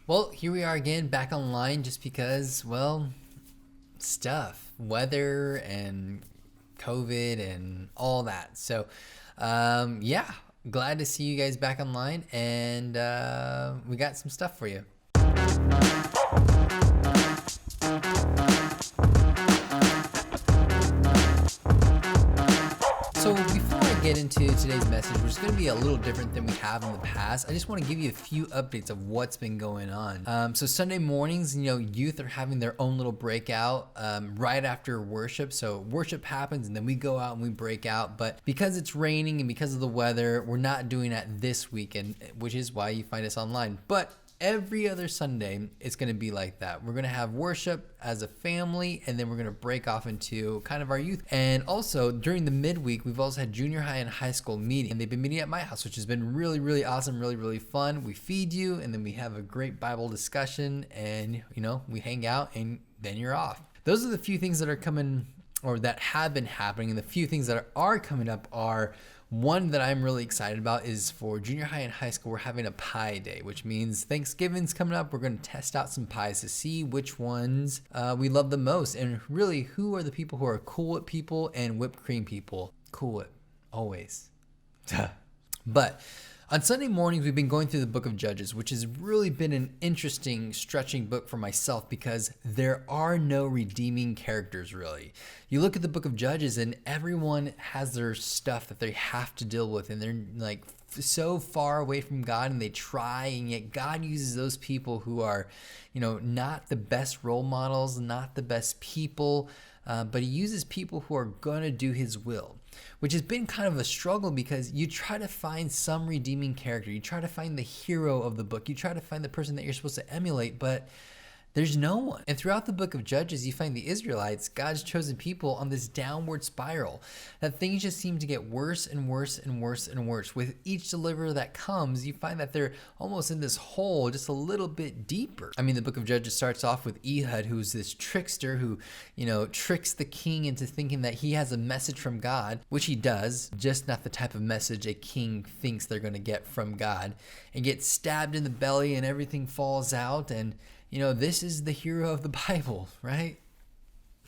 Well, here we are again, back online just because, well, stuff, weather and COVID and all that. So, yeah, glad to see you guys back online, and we got some stuff for you. So before I get into today's message, which is going to be a little different than we have in the past, I just want to give you a few updates of what's been going on. So Sunday mornings, youth are having their own little breakout right after worship. So worship happens and then we go out and we break out. But because it's raining and because of the weather, we're not doing that this weekend, which is why you find us online. But every other Sunday, it's going to be like that. We're going to have worship as a family, and then we're going to break off into kind of our youth. And also, during the midweek, we've also had junior high and high school meeting, and they've been meeting at my house, which has been really, really awesome, really, really fun. We feed you, and then we have a great Bible discussion, and, we hang out, and then you're off. Those are the few things that are coming, or that have been happening, and the few things that are coming up are, one that I'm really excited about is for junior high and high school, we're having a pie day, which means Thanksgiving's coming up. We're going to test out some pies to see which ones we love the most, and really who are the people who are Cool Whip people and whipped cream people. Cool Whip, always. But on Sunday mornings, we've been going through the book of Judges, which has really been an interesting, stretching book for myself because there are no redeeming characters, really. You look at the book of Judges and everyone has their stuff that they have to deal with, and they're like so far away from God, and they try, and yet God uses those people who are, not the best role models, not the best people, but he uses people who are going to do his will, which has been kind of a struggle because you try to find some redeeming character. You try to find the hero of the book. You try to find the person that you're supposed to emulate, but there's no one. And throughout the book of Judges, you find the Israelites, God's chosen people, on this downward spiral, that things just seem to get worse and worse and worse and worse. With each deliverer that comes, you find that they're almost in this hole just a little bit deeper. I mean, the book of Judges starts off with Ehud, who's this trickster who, tricks the king into thinking that he has a message from God, which he does, just not the type of message a king thinks they're going to get from God, and gets stabbed in the belly and everything falls out. And this is the hero of the Bible, right?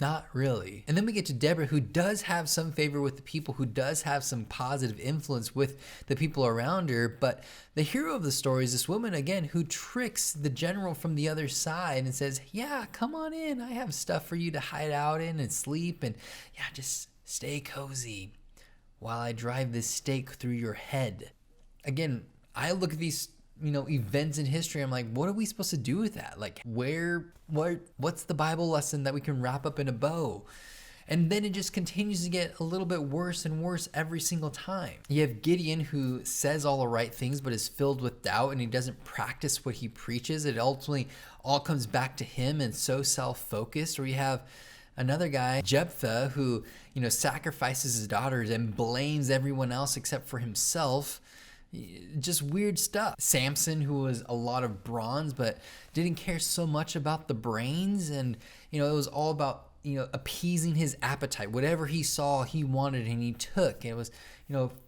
Not really. And then we get to Deborah, who does have some favor with the people, who does have some positive influence with the people around her. But the hero of the story is this woman, again, who tricks the general from the other side and says, yeah, come on in. I have stuff for you to hide out in and sleep. And yeah, just stay cozy while I drive this stake through your head. Again, I look at these events in history, I'm like, what are we supposed to do with that? Like, what's the Bible lesson that we can wrap up in a bow? And then it just continues to get a little bit worse and worse every single time. You have Gideon, who says all the right things but is filled with doubt, and he doesn't practice what he preaches. It ultimately all comes back to him and so self-focused. Or you have another guy, Jephthah, who sacrifices his daughters and blames everyone else except for himself. Just weird stuff. Samson, who was a lot of bronze but didn't care so much about the brains, and it was all about appeasing his appetite. Whatever he saw, he wanted and he took. And it was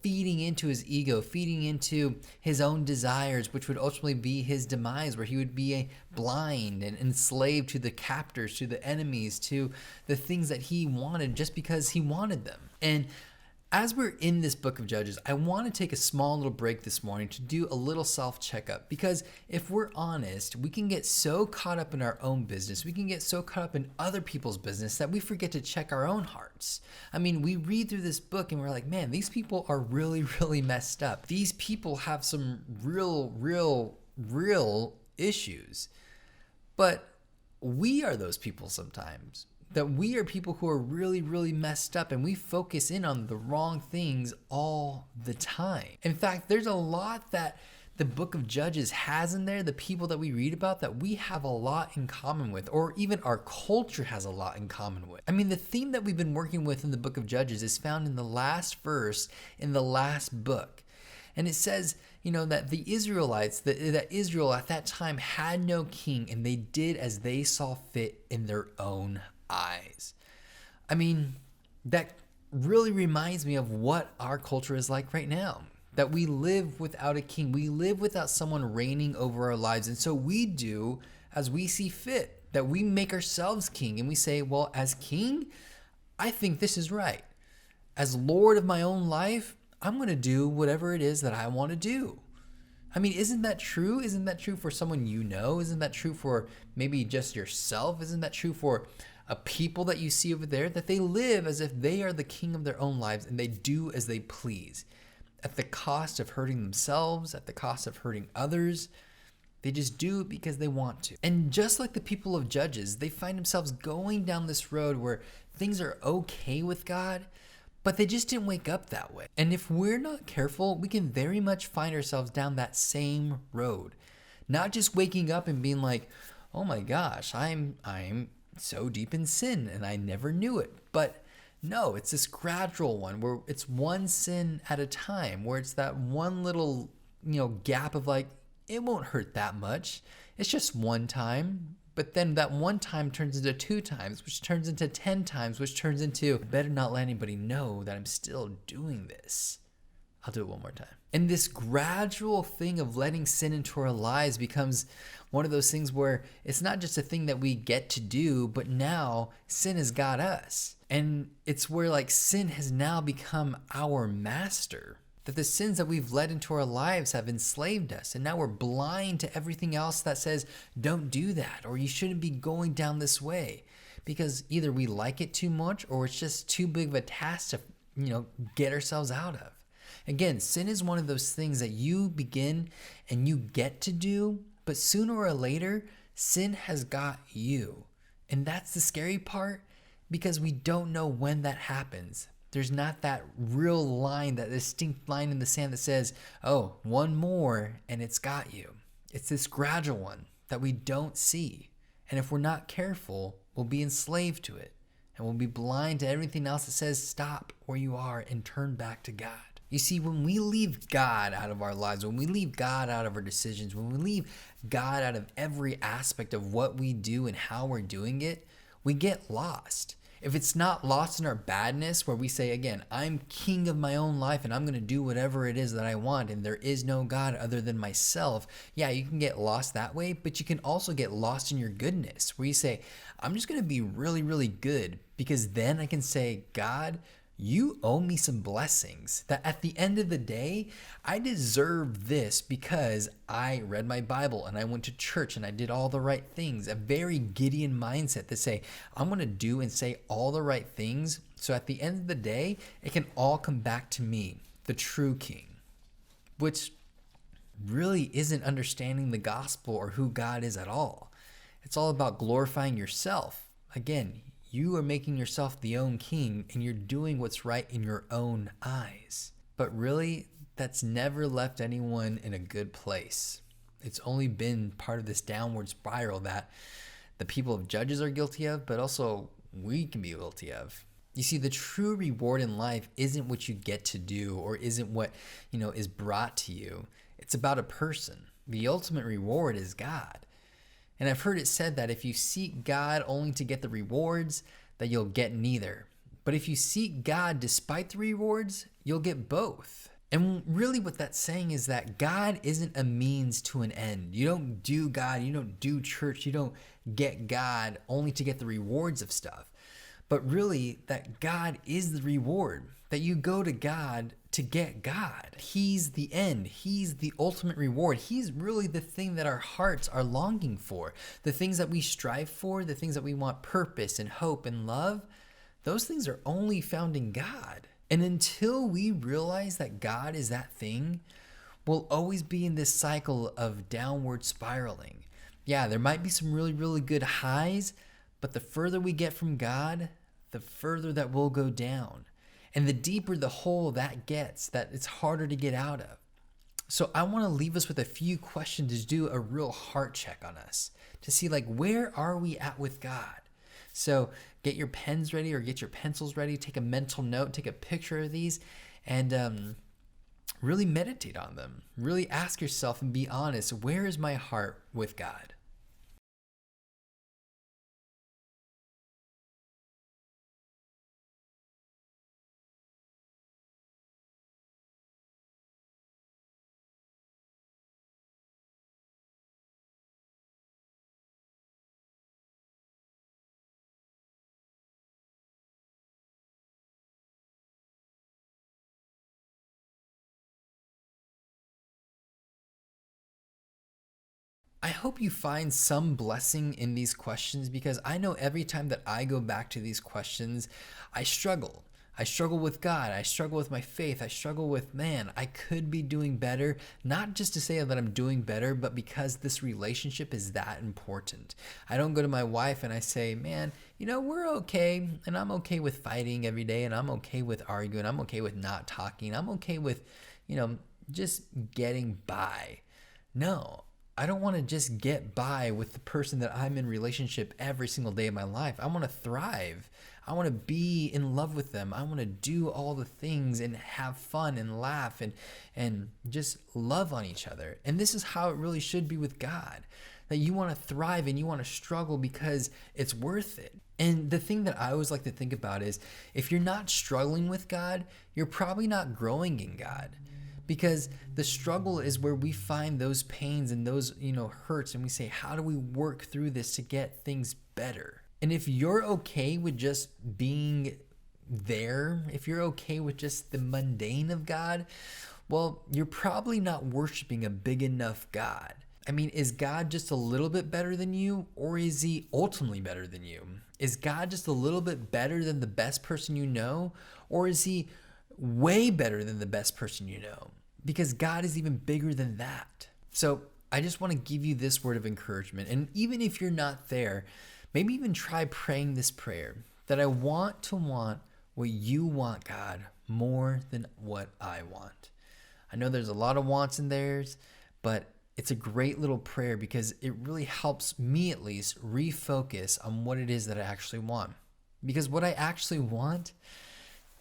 feeding into his ego, feeding into his own desires, which would ultimately be his demise, where he would be blind and enslaved to the captors, to the enemies, to the things that he wanted just because he wanted them. And as we're in this book of Judges, I want to take a small little break this morning to do a little self-checkup, because if we're honest, we can get so caught up in our own business, we can get so caught up in other people's business that we forget to check our own hearts. I mean, we read through this book and we're like, man, these people are really, really messed up. These people have some real issues. But we are those people sometimes. That we are people who are really, really messed up, and we focus in on the wrong things all the time. In fact, there's a lot that the book of Judges has in there, the people that we read about, that we have a lot in common with, or even our culture has a lot in common with. I mean, the theme that we've been working with in the book of Judges is found in the last verse in the last book. And it says, that the Israelites, that Israel at that time had no king, and they did as they saw fit in their own eyes. I mean, that really reminds me of what our culture is like right now. that we live without a king. We live without someone reigning over our lives. And so we do as we see fit, that we make ourselves king. And we say, well, as king, I think this is right. As Lord of my own life, I'm going to do whatever it is that I want to do. I mean, isn't that true? Isn't that true for someone you know? Isn't that true for maybe just yourself? Isn't that true for a people that you see over there, that they live as if they are the king of their own lives and they do as they please? At the cost of hurting themselves, at the cost of hurting others, they just do it because they want to. And just like the people of Judges, they find themselves going down this road where things are okay with God, but they just didn't wake up that way. And if we're not careful, we can very much find ourselves down that same road. Not just waking up and being like, oh my gosh, I'm so deep in sin and I never knew it. But no, it's this gradual one where it's one sin at a time, where it's that one little, gap of like, it won't hurt that much. It's just one time. But then that one time turns into 2 times, which turns into 10 times, which turns into, better not let anybody know that I'm still doing this. I'll do it one more time. And this gradual thing of letting sin into our lives becomes one of those things where it's not just a thing that we get to do, but now sin has got us. And it's where like sin has now become our master. That the sins that we've led into our lives have enslaved us. And now we're blind to everything else that says, don't do that, or you shouldn't be going down this way. Because either we like it too much, or it's just too big of a task to, get ourselves out of. Again, sin is one of those things that you begin and you get to do, but sooner or later, sin has got you. And that's the scary part, because we don't know when that happens. There's not that real line, that distinct line in the sand that says, oh, one more and it's got you. It's this gradual one that we don't see. And if we're not careful, we'll be enslaved to it. And we'll be blind to everything else that says stop where you are and turn back to God. You see, when we leave God out of our lives, when we leave God out of our decisions, when we leave God out of every aspect of what we do and how we're doing it, we get lost. If it's not lost in our badness, where we say, again, I'm king of my own life and I'm going to do whatever it is that I want and there is no God other than myself, yeah, you can get lost that way, but you can also get lost in your goodness, where you say, I'm just going to be really, really good, because then I can say, God, you owe me some blessings, that at the end of the day, I deserve this because I read my Bible and I went to church and I did all the right things. A very Gideon mindset to say, I'm going to do and say all the right things. So at the end of the day, it can all come back to me, the true king, which really isn't understanding the gospel or who God is at all. It's all about glorifying yourself. Again, you are making yourself the own king and you're doing what's right in your own eyes. But really, that's never left anyone in a good place. It's only been part of this downward spiral that the people of Judges are guilty of, but also we can be guilty of. You see, the true reward in life isn't what you get to do or isn't what, is brought to you. It's about a person. The ultimate reward is God. And I've heard it said that if you seek God only to get the rewards, that you'll get neither. But if you seek God despite the rewards, you'll get both. And really what that's saying is that God isn't a means to an end. You don't do God, you don't do church, you don't get God only to get the rewards of stuff. But really that God is the reward, that you go to God to get God. He's the end. He's the ultimate reward. He's really the thing that our hearts are longing for. The things that we strive for, the things that we want purpose and hope and love, those things are only found in God. And until we realize that God is that thing, we'll always be in this cycle of downward spiraling. Yeah, there might be some really, really good highs, but the further we get from God, the further that we'll go down. And the deeper the hole that gets, that it's harder to get out of. So I want to leave us with a few questions to do a real heart check on us, to see where are we at with God? So get your pens ready or get your pencils ready, take a mental note, take a picture of these, and really meditate on them. Really ask yourself and be honest, where is my heart with God? I hope you find some blessing in these questions, because I know every time that I go back to these questions, I struggle. I struggle with God. I struggle with my faith. I struggle with, man, I could be doing better. Not just to say that I'm doing better, but because this relationship is that important. I don't go to my wife and I say, man, we're okay. And I'm okay with fighting every day. And I'm okay with arguing. I'm okay with not talking. I'm okay with, just getting by. No, I don't want to just get by with the person that I'm in relationship every single day of my life. I want to thrive. I want to be in love with them. I want to do all the things and have fun and laugh and just love on each other. And this is how it really should be with God. That you want to thrive and you want to struggle because it's worth it. And the thing that I always like to think about is, if you're not struggling with God, you're probably not growing in God. Because the struggle is where we find those pains and those, hurts, and we say, how do we work through this to get things better? And if you're okay with just being there, if you're okay with just the mundane of God, well, you're probably not worshiping a big enough God. I mean, is God just a little bit better than you, or is he ultimately better than you? Is God just a little bit better than the best person you know, or is he way better than the best person you know? Because God is even bigger than that. So I just want to give you this word of encouragement. And even if you're not there, maybe even try praying this prayer, that I want to want what you want, God, more than what I want. I know there's a lot of wants in theirs, but it's a great little prayer because it really helps me at least refocus on what it is that I actually want. Because what I actually want,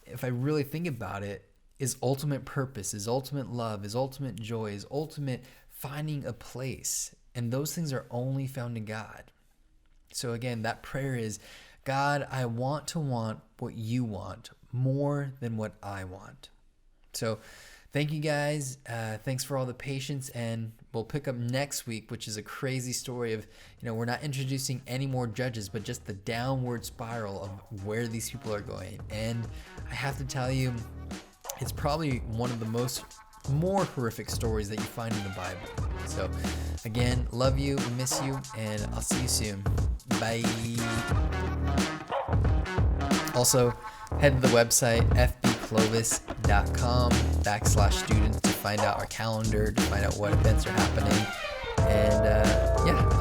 if I really think about it, is ultimate purpose, is ultimate love, is ultimate joy, is ultimate finding a place. And those things are only found in God. So again, that prayer is, God, I want to want what you want more than what I want. So thank you guys. Thanks for all the patience, and we'll pick up next week, which is a crazy story of, we're not introducing any more judges, but just the downward spiral of where these people are going. And I have to tell you, it's probably one of the more horrific stories that you find in the Bible. So again, love you, miss you, and I'll see you soon. Bye. Also, head to the website fbclovis.com/students to find out our calendar, to find out what events are happening. And yeah,